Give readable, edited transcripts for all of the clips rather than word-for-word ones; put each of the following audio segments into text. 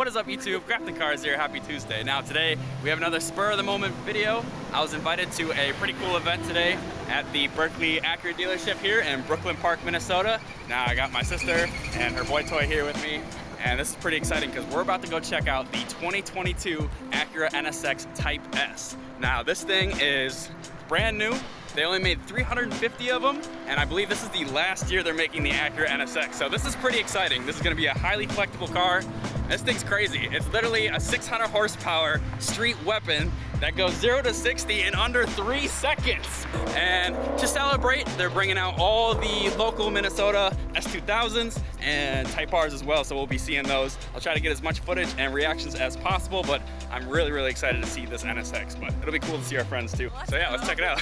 What is up YouTube? Crafting Cars here, happy Tuesday. Now today we have another spur of the moment video. I was invited to a pretty cool event today at the Buerkle Acura dealership here in Brooklyn Park, Minnesota. Now I got my sister and her boy toy here with me. And this is pretty exciting because we're about to go check out the 2022 Acura NSX Type S. Now this thing is brand new. They only made 350 of them, and I believe this is the last year they're making the Acura NSX. So this is pretty exciting. This is gonna be a highly collectible car. This thing's crazy. It's literally a 600 horsepower street weapon that goes 0 to 60 in under 3 seconds. And to celebrate, they're bringing out all the local Minnesota S2000s and Type Rs as well, so we'll be seeing those. I'll try to get as much footage and reactions as possible, but I'm really excited to see this NSX, but it'll be cool to see our friends too. So yeah, let's check it out.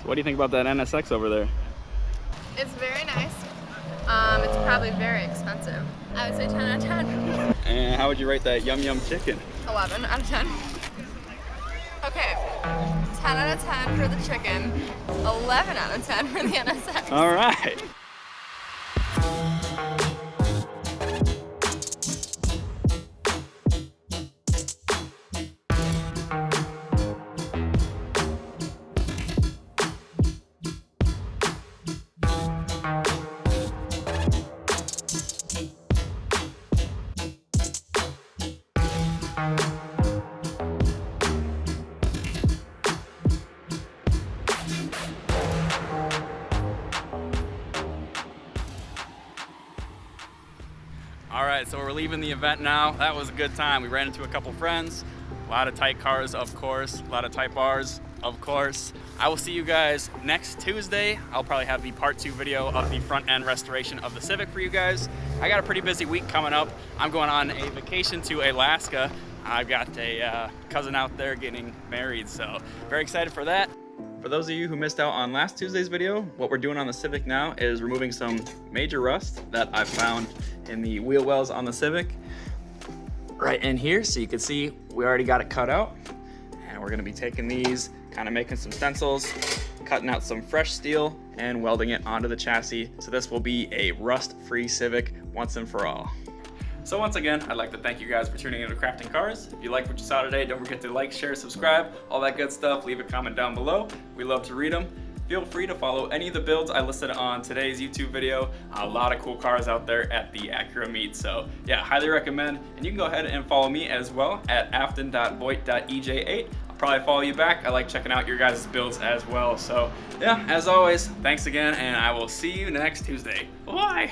What do you think about that NSX over there? It's very nice. It's probably very expensive. I would say 10 out of 10. And how would you rate that Yum Yum chicken? 11 out of 10. Okay, 10 out of 10 for the chicken, 11 out of 10 for the NSX. All right. All right, so we're leaving the event now. That was a good time. We ran into a couple friends, a lot of Type Cars, of course, a lot of Type Rs, of course. I will see you guys next Tuesday. I'll probably have the part 2 video of the front end restoration of the Civic for you guys. I got a pretty busy week coming up. I'm going on a vacation to Alaska. I've got a cousin out there getting married, so very excited for that. For those of you who missed out on last Tuesday's video, what we're doing on the Civic now is removing some major rust that I've found in the wheel wells on the Civic. Right in here, so you can see we already got it cut out. And we're gonna be taking these, kind of making some stencils, cutting out some fresh steel, and welding it onto the chassis. So this will be a rust-free Civic once and for all. So once again, I'd like to thank you guys for tuning into Crafting Cars. If you like what you saw today, don't forget to like, share, subscribe, all that good stuff. Leave a comment down below. We love to read them. Feel free to follow any of the builds I listed on today's YouTube video. A lot of cool cars out there at the Acura meet. So yeah, highly recommend. And you can go ahead and follow me as well at afton.voigt.ej8. I'll probably follow you back. I like checking out your guys' builds as well. So yeah, as always, thanks again, and I will see you next Tuesday. Bye.